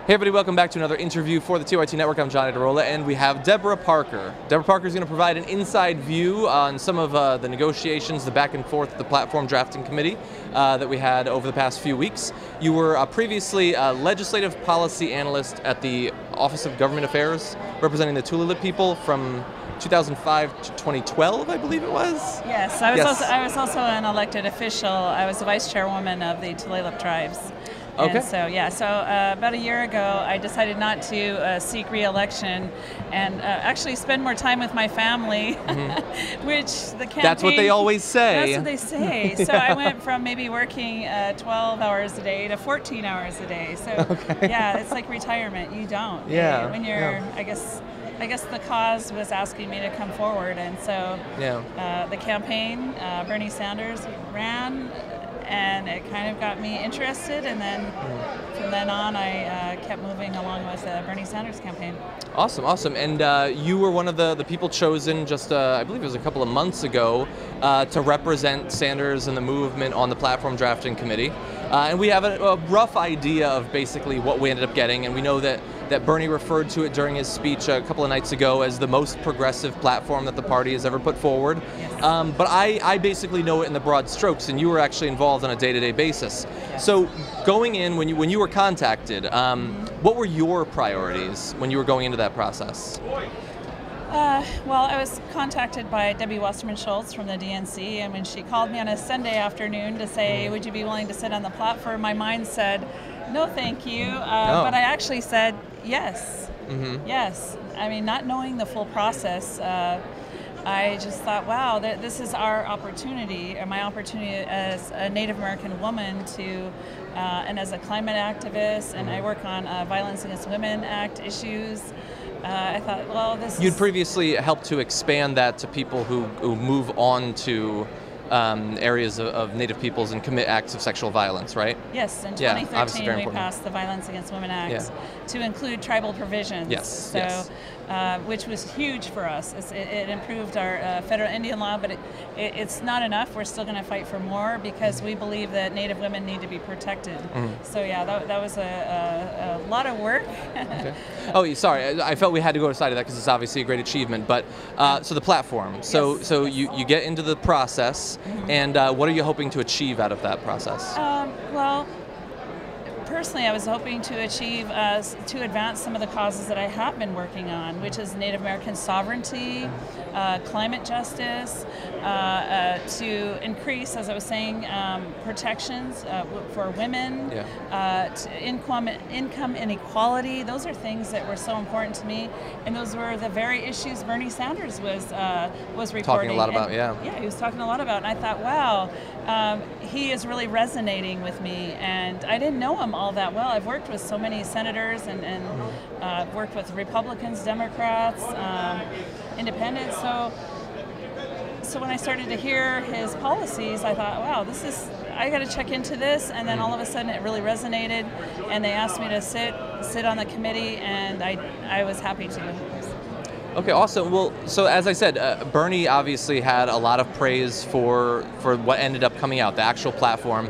Hey everybody, welcome back to another interview for the TYT Network. I'm Johnny DeRola, and we have Deborah Parker. Deborah Parker is going to provide an inside view on some of the negotiations, the back and forth of the platform drafting committee that we had over the past few weeks. You were previously a legislative policy analyst at the Office of Government Affairs, representing the Tulalip people from 2005 to 2012, I believe it was? Yes, I was also an elected official. I was the vice chairwoman of the Tulalip tribes. Okay. And so about a year ago, I decided not to seek re-election and actually spend more time with my family, which the campaign... That's what they always say. That's what they say. So I went from maybe working 12 hours a day to 14 hours a day. So yeah, it's like retirement. You don't. Yeah. When you're, I guess the cause was asking me to come forward, and so the campaign, Bernie Sanders ran, and it kind of got me interested, and then from then on I kept moving along with the Bernie Sanders campaign. Awesome, awesome. And you were one of the people chosen just, I believe it was a couple of months ago, to represent Sanders and the movement on the platform drafting committee. And we have a rough idea of basically what we ended up getting, and we know that Bernie referred to it during his speech a couple of nights ago as the most progressive platform that the party has ever put forward. Yes. But I basically know it in the broad strokes, and you were actually involved on a day-to-day basis. Yes. So going in, when you were contacted, what were your priorities when you were going into that process? Well, I was contacted by Debbie Wasserman Schultz from the DNC, and when she called me on a Sunday afternoon to say, would you be willing to sit on the platform, my mind said, no thank you, but I actually said yes. Yes. I mean, not knowing the full process, I just thought, wow, this is our opportunity, or my opportunity as a Native American woman to, and as a climate activist, and I work on Violence Against Women Act issues. I thought, well, You'd previously helped to expand that to people who move on to areas of Native peoples and commit acts of sexual violence, right? Yes, in 2013 we important. passed the Violence Against Women Act to include tribal provisions. Yes, which was huge for us. It improved our federal Indian law, but it's not enough. We're still going to fight for more because we believe that Native women need to be protected. So yeah, that was a lot of work. Okay. Oh, sorry, I felt we had to go aside of that because it's obviously a great achievement. But so the platform. So you get into the process, and what are you hoping to achieve out of that process? Well, personally, I was hoping to achieve, to advance some of the causes that I have been working on, which is Native American sovereignty, climate justice, to increase, as I was saying, protections for women, income inequality. Those are things that were so important to me, and those were the very issues Bernie Sanders was reporting. Talking a lot about, Yeah, he was talking a lot about, and I thought, wow, he is really resonating with me, and I didn't know him all that well. I've worked with so many senators and worked with Republicans, Democrats, independents. So when I started to hear his policies, I thought, wow, I got to check into this. And then all of a sudden it really resonated, and they asked me to sit on the committee, and I was happy to. Okay, awesome. Well, so as I said, Bernie obviously had a lot of praise for what ended up coming out, the actual platform.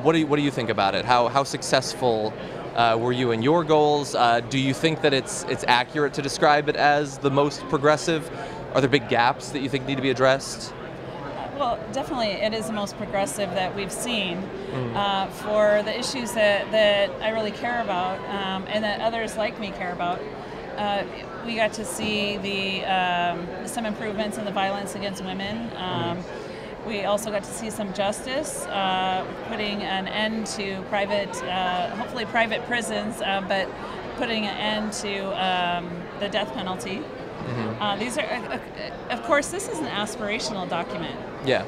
What do you think about it? How successful were you in your goals? Do you think that it's accurate to describe it as the most progressive? Are there big gaps that you think need to be addressed? Well, definitely it is the most progressive that we've seen for the issues that I really care about and that others like me care about. We got to see some improvements in the violence against women. We also got to see some justice, putting an end to hopefully private prisons, but putting an end to the death penalty. These are, of course, this is an aspirational document. Yeah.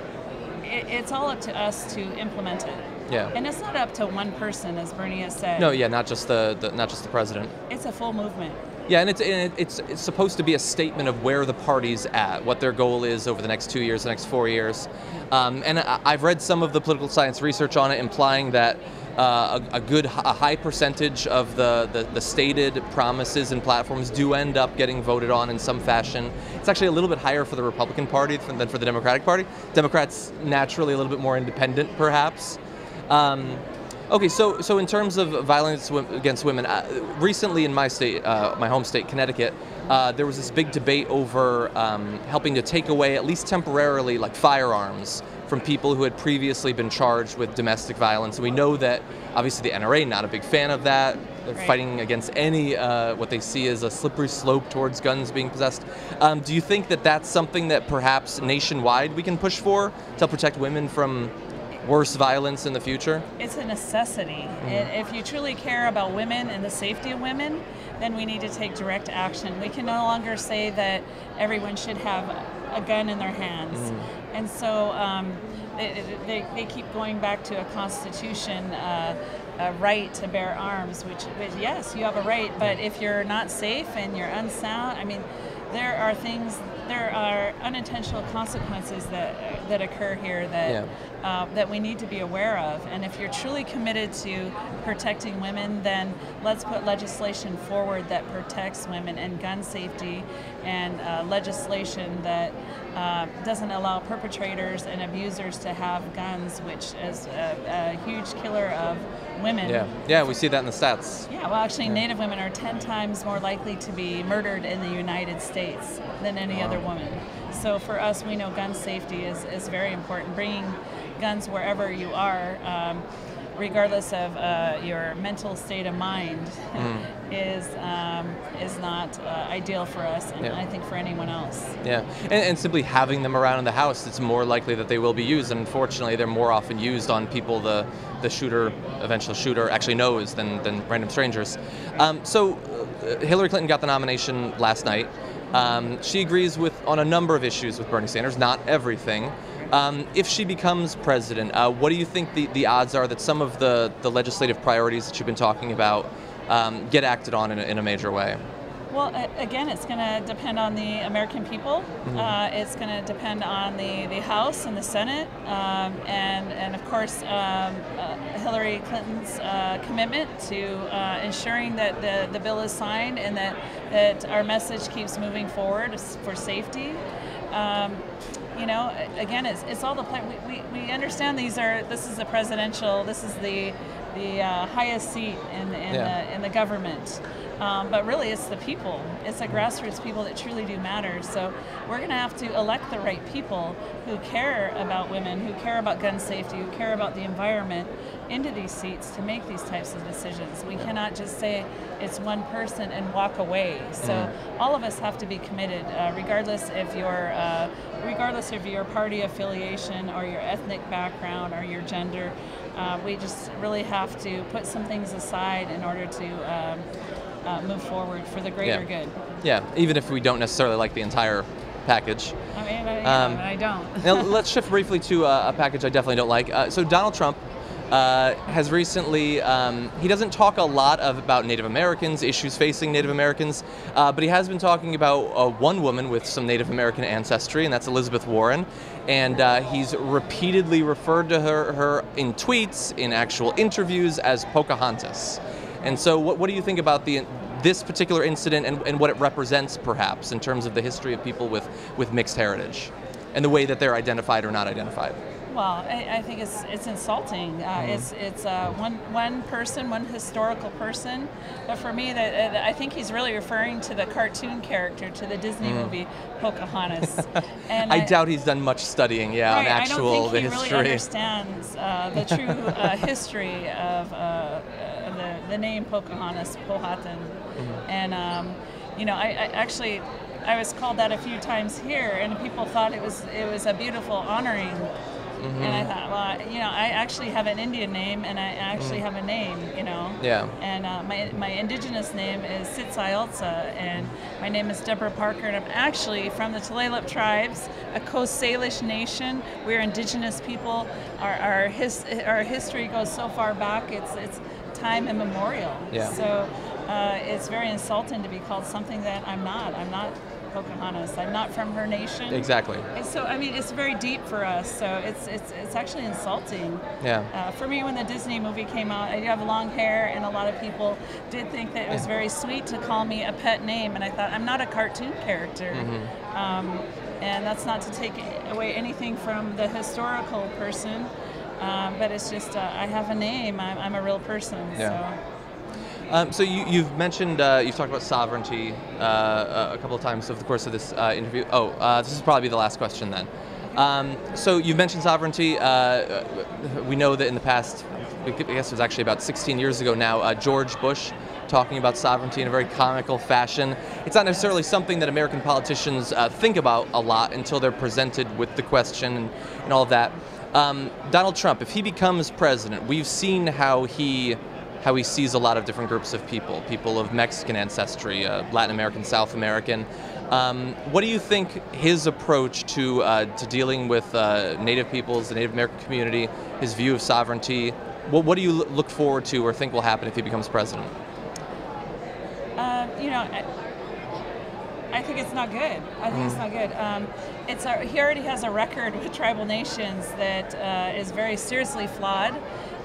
It's all up to us to implement it. Yeah. And it's not up to one person, as Bernie has said. No, yeah, not just the president. It's a full movement. Yeah, and it's supposed to be a statement of where the party's at, what their goal is over the next 2 years, the next 4 years. And I've read some of the political science research on it, implying that a high percentage of the stated promises and platforms do end up getting voted on in some fashion. It's actually a little bit higher for the Republican Party than for the Democratic Party. Democrats naturally a little bit more independent, perhaps. Okay, so in terms of violence against women, recently in my state, my home state, Connecticut, there was this big debate over helping to take away, at least temporarily, like firearms from people who had previously been charged with domestic violence. And we know that obviously the NRA not a big fan of that. They're fighting against any what they see as a slippery slope towards guns being possessed. Do you think that that's something that perhaps nationwide we can push for to protect women from worse violence in the future? It's a necessity. If you truly care about women and the safety of women, then we need to take direct action. We can no longer say that everyone should have a gun in their hands. And so they keep going back to a constitution, a right to bear arms, which yes, you have a right, but if you're not safe and you're unsound, I mean, there are unintentional consequences that occur here that we need to be aware of. And if you're truly committed to protecting women, then let's put legislation forward that protects women and gun safety, and legislation that doesn't allow perpetrators and abusers to have guns, which is a huge killer of women. Yeah, we see that in the stats. Yeah, well, actually, Native women are 10 times more likely to be murdered in the United States than any other woman. So for us, we know gun safety is very important. Bringing guns wherever you are, regardless of your mental state of mind, is not ideal for us, and I think for anyone else. Yeah, and simply having them around in the house, it's more likely that they will be used. And unfortunately, they're more often used on people the shooter, eventual shooter, actually knows than random strangers. So Hillary Clinton got the nomination last night. She agrees on a number of issues with Bernie Sanders, not everything. If she becomes president, what do you think the odds are that some of the legislative priorities that you've been talking about get acted on in a major way? Well, again, it's going to depend on the American people. It's going to depend on the House and the Senate, and of course Hillary Clinton's commitment to ensuring that the bill is signed and that our message keeps moving forward for safety. You know, again, it's all the plan. We understand this is the presidential. This is the highest seat in the government. But really, it's the people. It's the grassroots people that truly do matter. So we're going to have to elect the right people who care about women, who care about gun safety, who care about the environment into these seats to make these types of decisions. We cannot just say it's one person and walk away. So all of us have to be committed, regardless of your party affiliation or your ethnic background or your gender. We just really have to put some things aside in order to move forward for the greater good. Yeah, even if we don't necessarily like the entire package. I mean, I don't. Now, let's shift briefly to a package I definitely don't like. So Donald Trump has recently, he doesn't talk a lot about Native Americans, issues facing Native Americans, but he has been talking about one woman with some Native American ancestry, and that's Elizabeth Warren. And he's repeatedly referred to her in tweets, in actual interviews, as Pocahontas. And so what do you think about this particular incident and what it represents, perhaps, in terms of the history of people with mixed heritage and the way that they're identified or not identified? Well, I think it's insulting. It's one person, one historical person. But for me, I think he's really referring to the cartoon character, to the Disney movie Pocahontas. And I doubt he's done much studying, on actual the history. I don't think he really understands the true history of the name Pocahontas, Powhatan. And you know, I was called that a few times here, and people thought it was a beautiful honoring. And I thought, well, you know, I actually have an Indian name, and I actually have a name, you know. Yeah. And my indigenous name is Sitsailtsa, and my name is Deborah Parker, and I'm actually from the Tulalip tribes, a Coast Salish nation. We're indigenous people. Our history goes so far back. It's time immemorial. Yeah. So it's very insulting to be called something that I'm not. I'm not Pocahontas. I'm not from her nation. Exactly. And so I mean, it's very deep for us. So it's actually insulting. Yeah. For me, when the Disney movie came out, I do have long hair, and a lot of people did think that it was very sweet to call me a pet name, and I thought, I'm not a cartoon character. And that's not to take away anything from the historical person. But it's just, I have a name, I'm a real person. Yeah. So you've mentioned, you've talked about sovereignty a couple of times over the course of this interview. This is probably the last question then. So you've mentioned sovereignty. We know that in the past, I guess it was actually about 16 years ago now, George Bush talking about sovereignty in a very comical fashion. It's not necessarily something that American politicians think about a lot until they're presented with the question and all of that. Donald Trump, if he becomes president, we've seen how he sees a lot of different groups of people of Mexican ancestry, Latin American, South American. What do you think his approach to dealing with Native peoples, the Native American community, his view of sovereignty, what do you look forward to or think will happen if he becomes president? I think it's not good. I think it's not good. He already has a record with tribal nations that is very seriously flawed.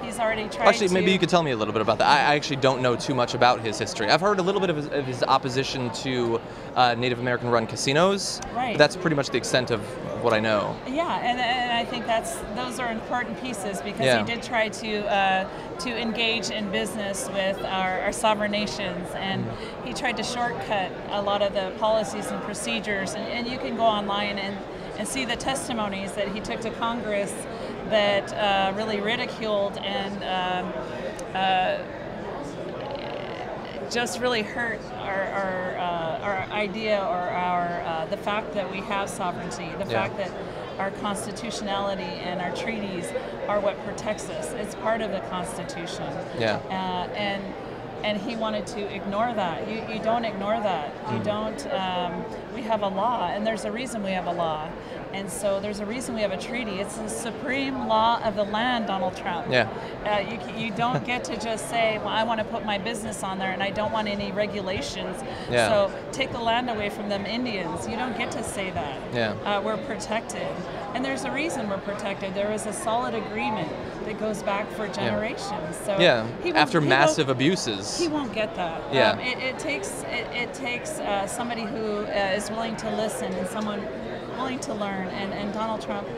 He's already tried Actually, maybe you could tell me a little bit about that. I actually don't know too much about his history. I've heard a little bit of his opposition to Native American-run casinos. Right. But that's pretty much the extent of what I know. Yeah, and I think those are important pieces because he did try to engage in business with our sovereign nations, and he tried to shortcut a lot of the policies and procedures. And you can go online and see the testimonies that he took to Congress that really ridiculed and just really hurt our idea or the fact that we have sovereignty, the fact that our constitutionality and our treaties are what protects us. It's part of the Constitution. Yeah. And he wanted to ignore that. You don't ignore that. You don't. We have a law, and there's a reason we have a law. And so there's a reason we have a treaty. It's the supreme law of the land, Donald Trump. Yeah. You don't get to just say, well, I want to put my business on there and I don't want any regulations. Yeah. So take the land away from them Indians. You don't get to say that. Yeah. We're protected. And there's a reason we're protected. There is a solid agreement that goes back for generations. So after massive abuses. He won't get that. Yeah. It takes somebody who is willing to listen and someone willing to learn, and Donald Trump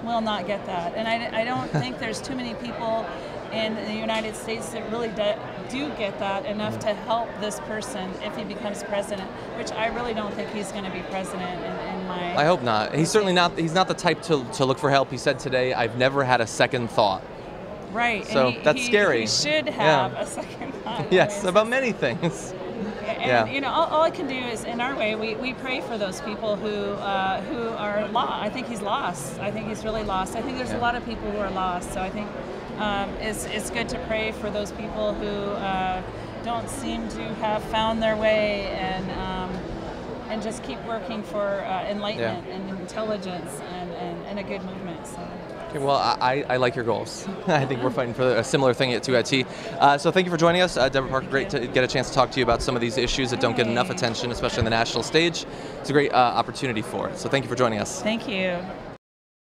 will not get that. And I don't think there's too many people in the United States that really do get that enough to help this person if he becomes president, which I really don't think he's going to be president in my... I hope not. He's certainly not, he's not the type to look for help. He said today, I've never had a second thought. Right. So that's scary. He should have a second thought. Yes, about many things. And all I can do is, in our way, we pray for those people who are lost. I think he's lost. I think he's really lost. I think there's a lot of people who are lost. So I think it's good to pray for those people who don't seem to have found their way, and just keep working for enlightenment and intelligence and a good movement. So. Okay, well, I like your goals. I think we're fighting for a similar thing at 2IT. So thank you for joining us. Deborah Parker, great to get a chance to talk to you about some of these issues that don't get enough attention, especially on the national stage. It's a great opportunity for it. So thank you for joining us. Thank you.